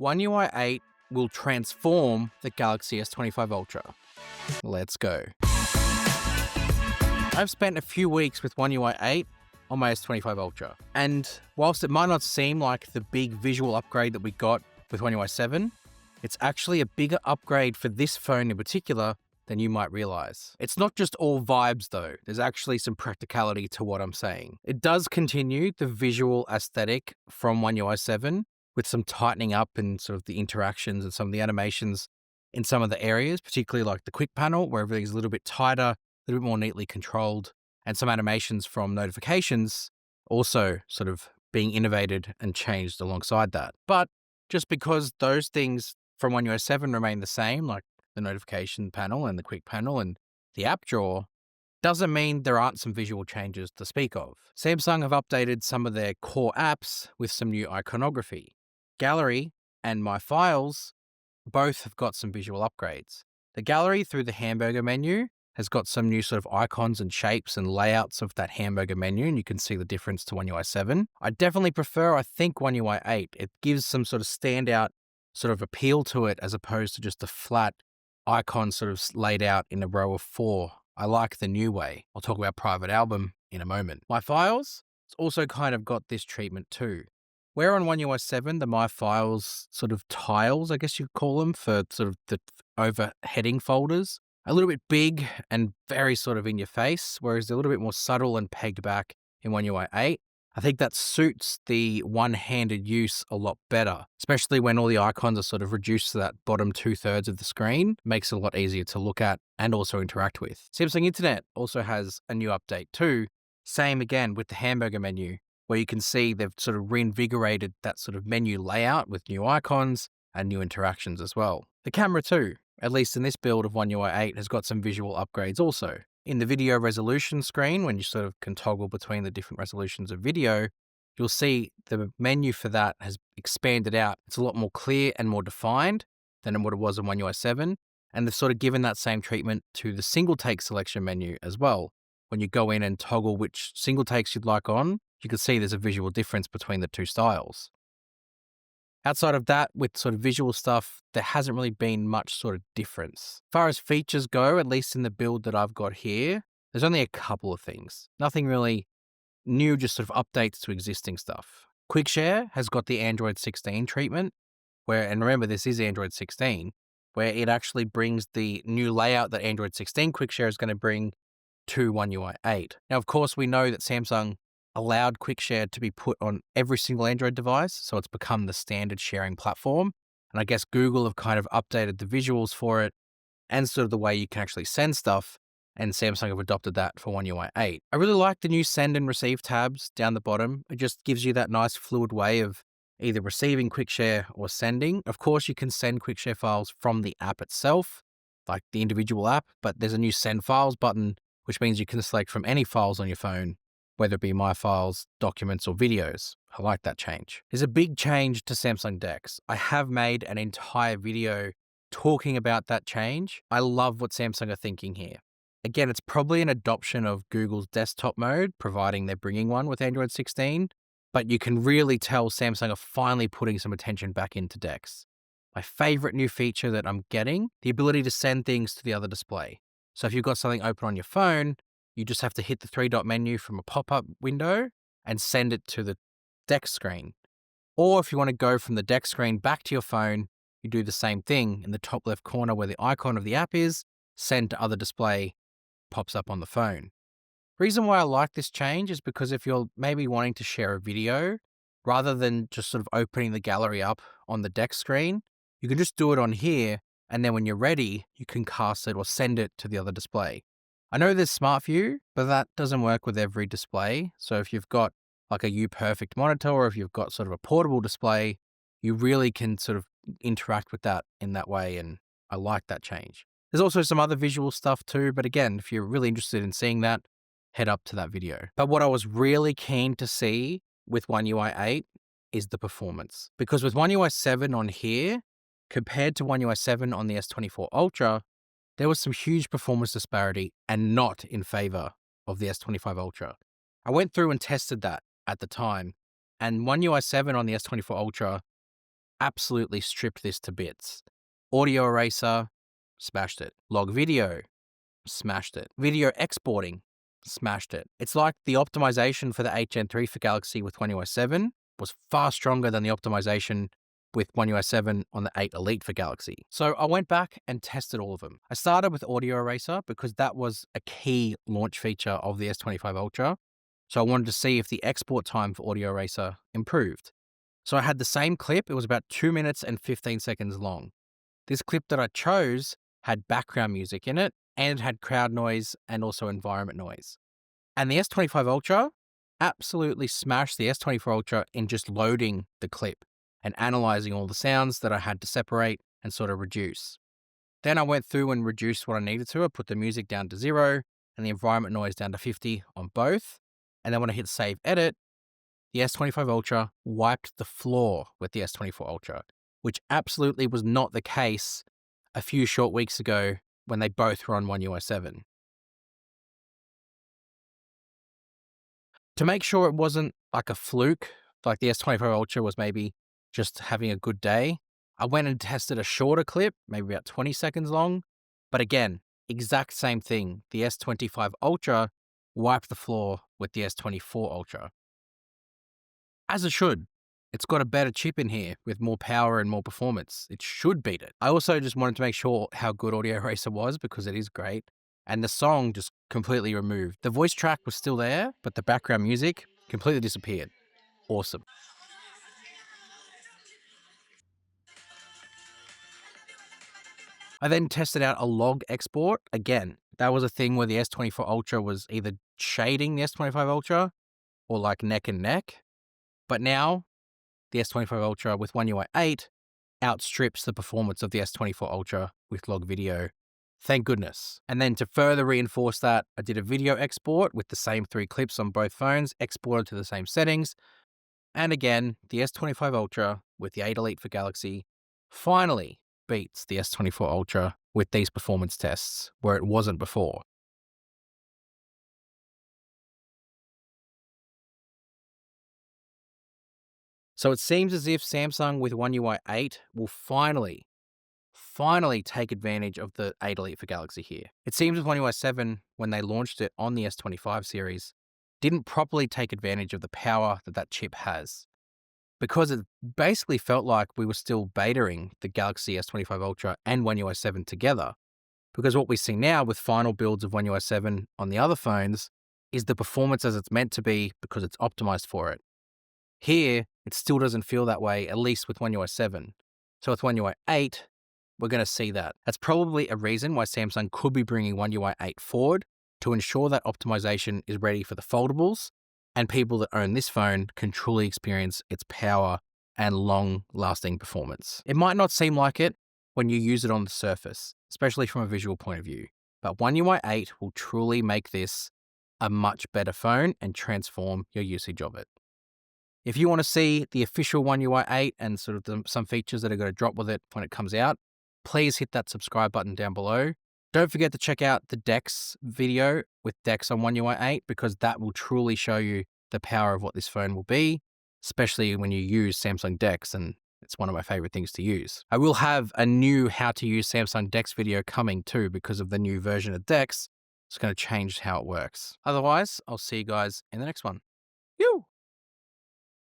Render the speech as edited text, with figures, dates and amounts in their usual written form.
One UI 8 will transform the Galaxy S25 Ultra. Let's go. I've spent a few weeks with One UI 8 on my S25 Ultra, and whilst it might not seem like the big visual upgrade that we got with One UI 7, it's actually a bigger upgrade for this phone in particular than you might realize. It's not just all vibes though, there's actually some practicality to what I'm saying. It does continue the visual aesthetic from One UI 7 with some tightening up and sort of the interactions and some of the animations in some of the areas, particularly like the quick panel where everything's a little bit tighter, a little bit more neatly controlled, and some animations from notifications also sort of being innovated and changed alongside that. But just because those things from One UI 7 remain the same, like the notification panel and the quick panel and the app drawer, doesn't mean there aren't some visual changes to speak of. Samsung have updated some of their core apps with some new iconography. Gallery and My Files both have got some visual upgrades. The gallery through the hamburger menu has got some new sort of icons and shapes and layouts of that hamburger menu, and you can see the difference to One UI 7. I definitely prefer, I think, One UI 8. It gives some sort of standout sort of appeal to it as opposed to just a flat icon sort of laid out in a row of 4. I like the new way. I'll talk about Private Album in a moment. My Files, it's also kind of got this treatment too. Where on One UI 7, the My Files sort of tiles, I guess you'd call them, for sort of the overheading folders, a little bit big and very sort of in your face, whereas they're a little bit more subtle and pegged back in One UI 8. I think that suits the one-handed use a lot better, especially when all the icons are sort of reduced to that bottom 2/3 of the screen. Makes it a lot easier to look at and also interact with. Samsung Internet also has a new update too. Same again with the hamburger menu, where you can see they've sort of reinvigorated that sort of menu layout with new icons and new interactions as well. The camera too, at least in this build of One UI 8, has got some visual upgrades also. In the video resolution screen, when you sort of can toggle between the different resolutions of video, you'll see the menu for that has expanded out. It's a lot more clear and more defined than what it was in One UI 7. And they've sort of given that same treatment to the single take selection menu as well. When you go in and toggle which single takes you'd like on, you can see there's a visual difference between the two styles. Outside of that, with sort of visual stuff, there hasn't really been much sort of difference. As far as features go, at least in the build that I've got here, there's only a couple of things. Nothing really new, just sort of updates to existing stuff. Quick Share has got the Android 16 treatment, where, and remember this is Android 16, where it actually brings the new layout that Android 16 Quick Share is going to bring to One UI 8. Now, of course, we know that Samsung allowed Quick Share to be put on every single Android device, so it's become the standard sharing platform. And I guess Google have kind of updated the visuals for it and sort of the way you can actually send stuff, and Samsung have adopted that for One UI 8. I really like the new send and receive tabs down the bottom. It just gives you that nice fluid way of either receiving Quick Share or sending. Of course, you can send Quick Share files from the app itself, like the individual app, but there's a new Send Files button, which means you can select from any files on your phone, whether it be My Files, documents, or videos. I like that change. There's a big change to Samsung DeX. I have made an entire video talking about that change. I love what Samsung are thinking here. Again, it's probably an adoption of Google's desktop mode, providing they're bringing one with Android 16, but you can really tell Samsung are finally putting some attention back into DeX. My favorite new feature that I'm getting, the ability to send things to the other display. So if you've got something open on your phone, you just have to hit the 3-dot menu from a pop-up window and send it to the DeX screen. Or if you want to go from the DeX screen back to your phone, you do the same thing. In the top left corner where the icon of the app is, send to other display pops up on the phone. Reason why I like this change is because if you're maybe wanting to share a video, rather than just sort of opening the gallery up on the DeX screen, you can just do it on here, and then when you're ready, you can cast it or send it to the other display. I know there's Smart View, but that doesn't work with every display. So if you've got like a U-Perfect monitor, or if you've got sort of a portable display, you really can sort of interact with that in that way, and I like that change. There's also some other visual stuff too, but again, if you're really interested in seeing that, head up to that video. But what I was really keen to see with One UI 8 is the performance. Because with One UI 7 on here, compared to One UI 7 on the S24 Ultra, there was some huge performance disparity and not in favor of the S25 Ultra. I went through and tested that at the time, and One UI 7 on the S24 Ultra absolutely stripped this to bits. Audio eraser, smashed it. Log video, smashed it. Video exporting, smashed it. It's like the optimization for the 8 Gen 3 for Galaxy with One UI 7 was far stronger than the optimization with One UI 7 on the 8 Elite for Galaxy. So I went back and tested all of them. I started with Audio Eraser because that was a key launch feature of the S25 Ultra. So I wanted to see if the export time for Audio Eraser improved. So I had the same clip. It was about 2 minutes and 15 seconds long. This clip that I chose had background music in it and it had crowd noise and also environment noise. And the S25 Ultra absolutely smashed the S24 Ultra in just loading the clip and analyzing all the sounds that I had to separate and sort of reduce. Then I went through and reduced what I needed to. I put the music down to 0 and the environment noise down to 50 on both. And then when I hit save edit, the S25 Ultra wiped the floor with the S24 Ultra, which absolutely was not the case a few short weeks ago when they both were on One UI 7. To make sure it wasn't like a fluke, like the S25 Ultra was maybe just having a good day, I went and tested a shorter clip, maybe about 20 seconds long. But again, exact same thing. The S25 Ultra wiped the floor with the S24 Ultra. As it should. It's got a better chip in here with more power and more performance. It should beat it. I also just wanted to make sure how good Audio Eraser was because it is great. And the song just completely removed. The voice track was still there, but the background music completely disappeared. Awesome. I then tested out a log export. Again, that was a thing where the S24 Ultra was either shading the S25 Ultra or like neck and neck. But now the S25 Ultra with One UI 8 outstrips the performance of the S24 Ultra with log video. Thank goodness. And then to further reinforce that, I did a video export with the same 3 clips on both phones, exported to the same settings. And again, the S25 Ultra with the 8 Elite for Galaxy finally beats the S24 Ultra with these performance tests where it wasn't before. So it seems as if Samsung with One UI 8 will finally take advantage of the 8 Elite for Galaxy here. It seems with One UI 7, when they launched it on the S25 series, didn't properly take advantage of the power that chip has. Because it basically felt like we were still betaing the Galaxy S25 Ultra and One UI 7 together. Because what we see now with final builds of One UI 7 on the other phones is the performance as it's meant to be because it's optimized for it. Here, it still doesn't feel that way, at least with One UI 7. So with One UI 8, we're going to see that. That's probably a reason why Samsung could be bringing One UI 8 forward to ensure that optimization is ready for the foldables and people that own this phone can truly experience its power and long-lasting performance. It might not seem like it when you use it on the surface, especially from a visual point of view, but One UI 8 will truly make this a much better phone and transform your usage of it. If you want to see the official One UI 8 and sort of some features that are going to drop with it when it comes out, please hit that subscribe button down below. Don't forget to check out the DeX video with DeX on One UI 8 because that will truly show you the power of what this phone will be, especially when you use Samsung DeX, and it's one of my favorite things to use. I will have a new how to use Samsung DeX video coming too because of the new version of DeX. It's going to change how it works. Otherwise, I'll see you guys in the next one. Yoo!